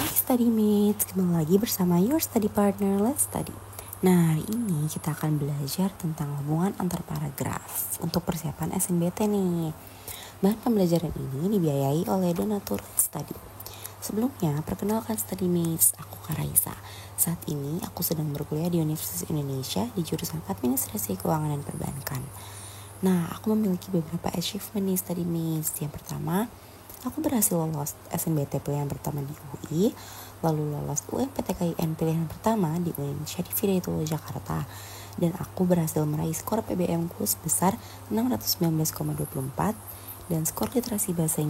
Hai Study Mates, kembali lagi bersama your study partner, Let's Study. Nah, hari ini kita akan belajar tentang hubungan antar paragraf untuk persiapan SNBT nih. Bahan pembelajaran ini dibiayai oleh donatur Let's Study. Sebelumnya, perkenalkan Study Mates, aku Karaisa. Saat ini aku sedang berkuliah di Universitas Indonesia di jurusan Administrasi Keuangan dan Perbankan. Nah, aku memiliki beberapa achievement nih Study Mates. Yang pertama, aku berhasil lolos SNBT pilihan pertama di UI, lalu lolos UMPTKIN pilihan pertama di UIN Syarif Hidayatullah Jakarta, dan aku berhasil meraih skor PBM ku sebesar 619,24 dan skor literasi bahasa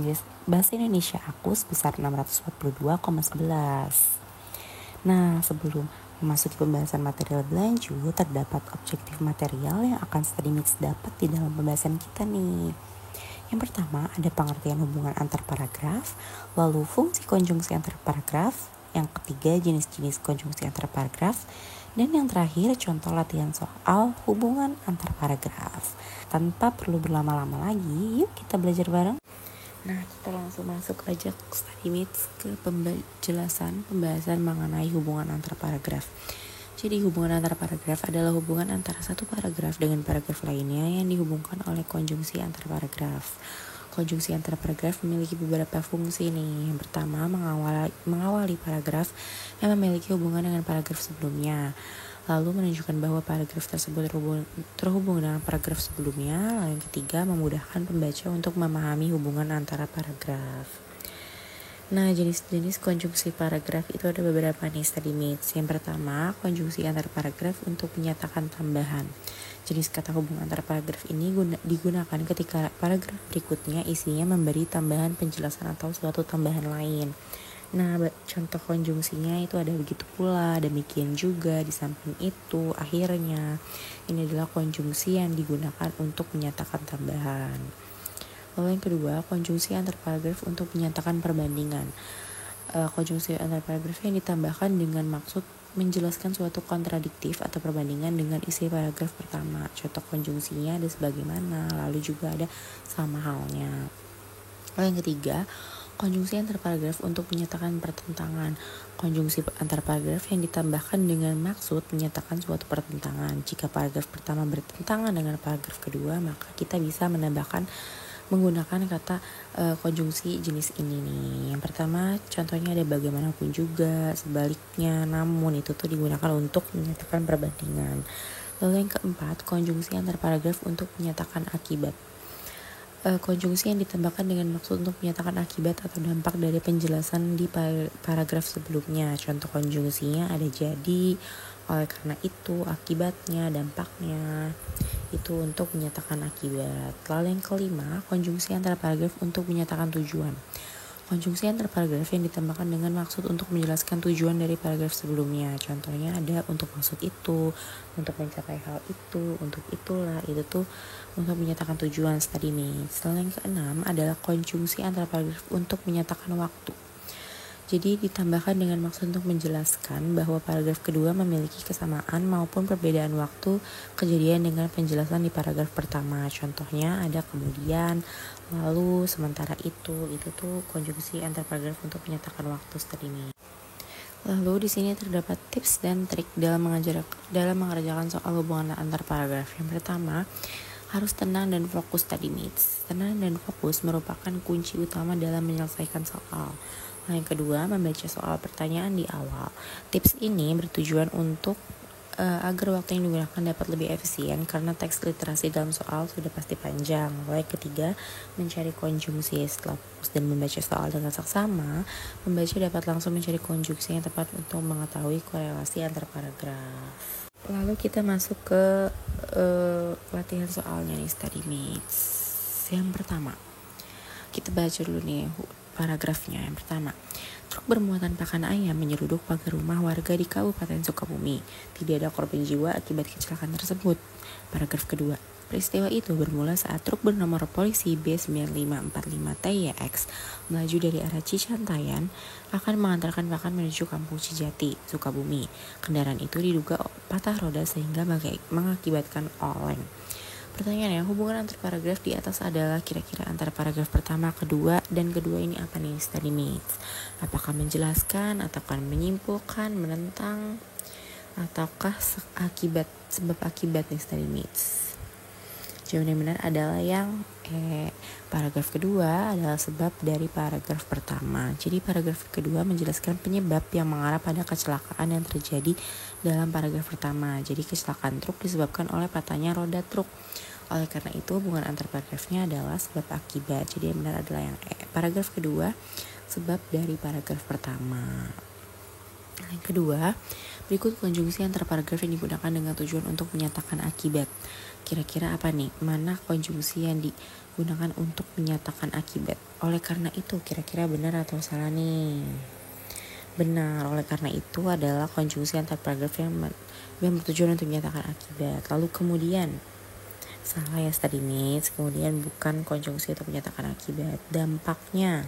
Indonesia aku sebesar 642,11. Nah, sebelum memasuki pembahasan materi lebih lanjut, terdapat objektif material yang akan Study Mates dapat di dalam pembahasan kita nih. Yang pertama, ada pengertian hubungan antar paragraf, lalu fungsi konjungsi antar paragraf, yang ketiga jenis-jenis konjungsi antar paragraf, dan yang terakhir contoh latihan soal hubungan antar paragraf. Tanpa perlu berlama-lama lagi, yuk kita belajar bareng. Nah, kita langsung masuk aja Study Mates ke pembahasan mengenai hubungan antar paragraf. Jadi hubungan antar paragraf adalah hubungan antara satu paragraf dengan paragraf lainnya yang dihubungkan oleh konjungsi antar paragraf. Konjungsi antar paragraf memiliki beberapa fungsi nih. Yang pertama, mengawali paragraf yang memiliki hubungan dengan paragraf sebelumnya. Lalu menunjukkan bahwa paragraf tersebut terhubung dengan paragraf sebelumnya. Lalu yang ketiga, memudahkan pembaca untuk memahami hubungan antara paragraf. Nah, jenis-jenis konjungsi paragraf itu ada beberapa nih Study Mates. Yang pertama, konjungsi antar paragraf untuk menyatakan tambahan. Jenis kata hubungan antar paragraf ini digunakan ketika paragraf berikutnya isinya memberi tambahan penjelasan atau suatu tambahan lain. Nah, contoh konjungsinya itu ada begitu pula, demikian juga, di samping itu, akhirnya. Ini adalah konjungsi yang digunakan untuk menyatakan tambahan. Lalu yang kedua, konjungsi antar paragraf untuk menyatakan perbandingan. Konjungsi antar paragraf yang ditambahkan dengan maksud menjelaskan suatu kontradiktif atau perbandingan dengan isi paragraf pertama. Contoh konjungsinya ada sebagaimana, lalu juga ada sama halnya. Lalu yang ketiga, konjungsi antar paragraf untuk menyatakan pertentangan. Konjungsi antar paragraf yang ditambahkan dengan maksud menyatakan suatu pertentangan. Jika paragraf pertama bertentangan dengan paragraf kedua, maka kita bisa menambahkan menggunakan kata konjungsi jenis ini nih. Yang pertama, contohnya ada bagaimanapun juga, sebaliknya, namun itu tuh digunakan untuk menyatakan perbandingan. Lalu yang keempat, konjungsi antar paragraf untuk menyatakan akibat. Konjungsi yang ditambahkan dengan maksud untuk menyatakan akibat atau dampak dari penjelasan di paragraf sebelumnya. Contoh konjungsinya ada jadi, oleh karena itu, akibatnya, dampaknya. Itu untuk menyatakan akibat. Lalu yang kelima, konjungsi antara paragraf untuk menyatakan tujuan. Konjungsi antar paragraf yang ditambahkan dengan maksud untuk menjelaskan tujuan dari paragraf sebelumnya. Contohnya ada untuk maksud itu, untuk mencapai hal itu, untuk itulah, itu tuh untuk menyatakan tujuan Study Mates. Lalu yang keenam adalah konjungsi antar paragraf untuk menyatakan waktu. Jadi ditambahkan dengan maksud untuk menjelaskan bahwa paragraf kedua memiliki kesamaan maupun perbedaan waktu kejadian dengan penjelasan di paragraf pertama. Contohnya ada kemudian, lalu, sementara itu tuh konjungsi antar paragraf untuk menyatakan waktu Study Mates. Lalu di sini terdapat tips dan trik dalam mengerjakan soal hubungan antar paragraf. Yang pertama, harus tenang dan fokus Study Mates. Tenang dan fokus merupakan kunci utama dalam menyelesaikan soal. Nah, yang kedua, membaca soal pertanyaan di awal. Tips ini bertujuan untuk agar waktu yang digunakan dapat lebih efisien karena teks literasi dalam soal sudah pasti panjang. Lalu yang ketiga, mencari konjungsi. Setelah fokus dan membaca soal dengan saksama, pembaca dapat langsung mencari konjungsi yang tepat untuk mengetahui korelasi antar paragraf. Lalu kita masuk ke latihan soalnya nih Study Mates. Yang pertama, kita baca dulu nih paragrafnya. Yang pertama, truk bermuatan pakan ayam menyeruduk pagar rumah warga di Kabupaten Sukabumi. Tidak ada korban jiwa akibat kecelakaan tersebut. Paragraf kedua, peristiwa itu bermula saat truk bernomor polisi B9545TYX melaju dari arah Cicantayan akan mengantarkan pakan menuju Kampung Cijati, Sukabumi. Kendaraan itu diduga patah roda sehingga mengakibatkan oleng. Pertanyaannya, hubungan antar paragraf di atas adalah kira-kira antara paragraf pertama, kedua, dan kedua ini apa nih study needs? Apakah menjelaskan, ataukah menyimpulkan, menentang, ataukah sebab akibat nih study needs? Jawaban yang benar adalah yang paragraf kedua adalah sebab dari paragraf pertama. Jadi paragraf kedua menjelaskan penyebab yang mengarah pada kecelakaan yang terjadi dalam paragraf pertama. Jadi kecelakaan truk disebabkan oleh patahnya roda truk. Oleh karena itu hubungan antar paragrafnya adalah sebab akibat. Jadi yang benar adalah yang paragraf kedua sebab dari paragraf pertama. Yang kedua, berikut konjungsi antar paragraf yang digunakan dengan tujuan untuk menyatakan akibat. Kira-kira apa nih? Mana konjungsi yang digunakan untuk menyatakan akibat? Oleh karena itu, kira-kira benar atau salah nih? Benar, oleh karena itu adalah konjungsi antar paragraf yang bertujuan untuk menyatakan akibat. Lalu kemudian, salah ya study needs, kemudian bukan konjungsi untuk menyatakan akibat. Dampaknya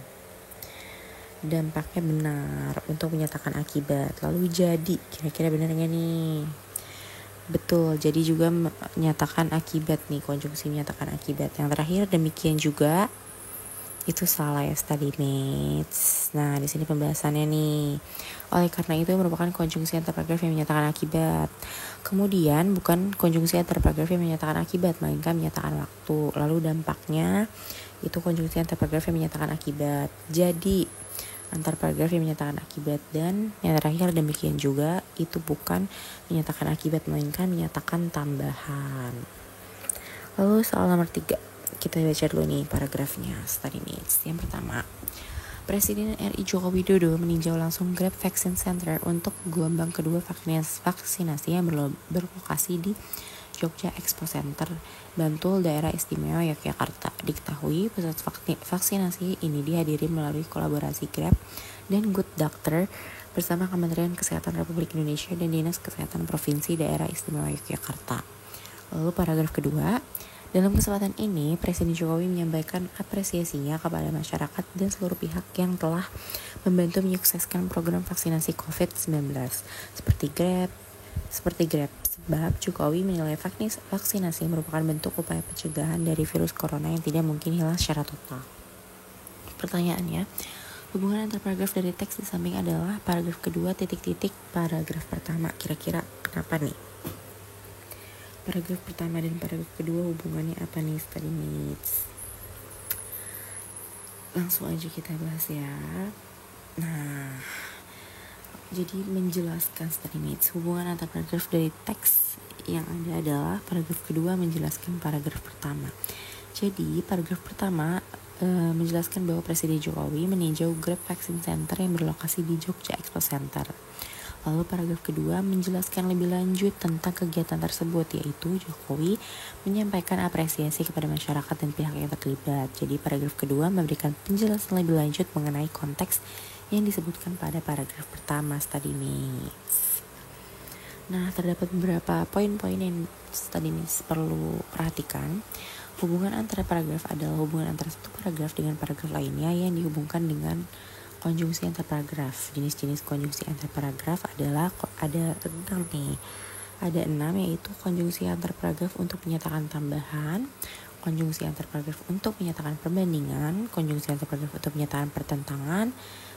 benar untuk menyatakan akibat. Lalu jadi, kira-kira benar nggak nih? Betul, jadi juga menyatakan akibat nih, konjungsi menyatakan akibat. Yang terakhir demikian juga, itu salah ya study needs. Nah, di sini pembahasannya nih. Oleh karena itu merupakan konjungsi antar paragraf yang menyatakan akibat. Kemudian bukan konjungsi antar paragraf yang menyatakan akibat, melainkan menyatakan waktu. Lalu dampaknya itu konjungsi antar paragraf yang menyatakan akibat. Jadi antar paragraf yang menyatakan akibat, dan yang terakhir demikian juga itu bukan menyatakan akibat melainkan menyatakan tambahan. Lalu soal nomor 3, kita baca dulu nih paragrafnya study needs. Yang pertama, Presiden RI Joko Widodo meninjau langsung Grab Vaccine Center untuk gelombang kedua vaksinasi yang berlokasi di Jogja Expo Center, Bantul, Daerah Istimewa Yogyakarta. Diketahui pusat vaksinasi ini dihadiri melalui kolaborasi Grab dan Good Doctor bersama Kementerian Kesehatan Republik Indonesia dan Dinas Kesehatan Provinsi Daerah Istimewa Yogyakarta. Lalu paragraf kedua, dalam kesempatan ini Presiden Jokowi menyampaikan apresiasinya kepada masyarakat dan seluruh pihak yang telah membantu menyukseskan program vaksinasi COVID-19 seperti Grab. Sebab Jokowi menilai vaksinasi merupakan bentuk upaya pencegahan dari virus corona yang tidak mungkin hilang secara total. Pertanyaannya, hubungan antar paragraf dari teks di samping adalah paragraf kedua titik-titik paragraf pertama. Kira-kira kenapa nih? Paragraf pertama dan paragraf kedua hubungannya apa nih study needs? Langsung aja kita bahas ya. Nah, jadi menjelaskan study needs, hubungan antar paragraf dari teks yang ada adalah paragraf kedua menjelaskan paragraf pertama. Jadi paragraf pertama menjelaskan bahwa Presiden Jokowi meninjau Grab Vaccine Center yang berlokasi di Jogja Expo Center. Lalu paragraf kedua menjelaskan lebih lanjut tentang kegiatan tersebut, yaitu Jokowi menyampaikan apresiasi kepada masyarakat dan pihak yang terlibat. Jadi paragraf kedua memberikan penjelasan lebih lanjut mengenai konteks yang disebutkan pada paragraf pertama study needs. Nah, terdapat beberapa poin-poin yang study needs perlu perhatikan. Hubungan antara paragraf adalah hubungan antara satu paragraf dengan paragraf lainnya yang dihubungkan dengan konjungsi antar paragraf. Jenis-jenis konjungsi antar paragraf adalah ada 6 nih. Ada 6, yaitu konjungsi antar paragraf untuk menyatakan tambahan, konjungsi antar paragraf untuk menyatakan perbandingan, konjungsi antar paragraf untuk menyatakan pertentangan,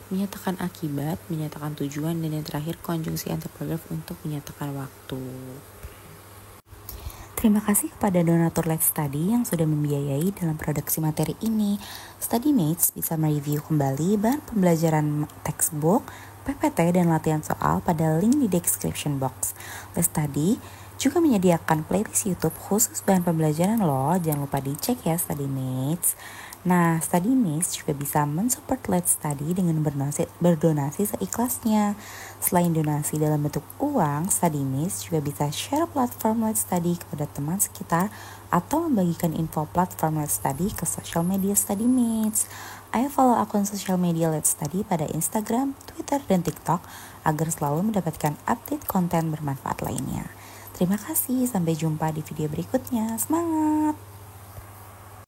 menyatakan akibat, menyatakan tujuan, dan yang terakhir konjungsi antar paragraf untuk menyatakan waktu. Terima kasih kepada donatur Let's Study yang sudah membiayai dalam produksi materi ini. StudyMates bisa mereview kembali bahan pembelajaran textbook, PPT, dan latihan soal pada link di description box. Let's Study juga menyediakan playlist YouTube khusus bahan pembelajaran loh. Jangan lupa dicek ya StudyMates. Nah, StudyMates juga bisa mensupport Let's Study dengan berdonasi seikhlasnya. Selain donasi dalam bentuk uang, StudyMates juga bisa share platform Let's Study kepada teman sekitar atau membagikan info platform Let's Study ke social media StudyMates. Ayo follow akun social media Let's Study pada Instagram, Twitter, dan TikTok agar selalu mendapatkan update konten bermanfaat lainnya. Terima kasih, sampai jumpa di video berikutnya. Semangat!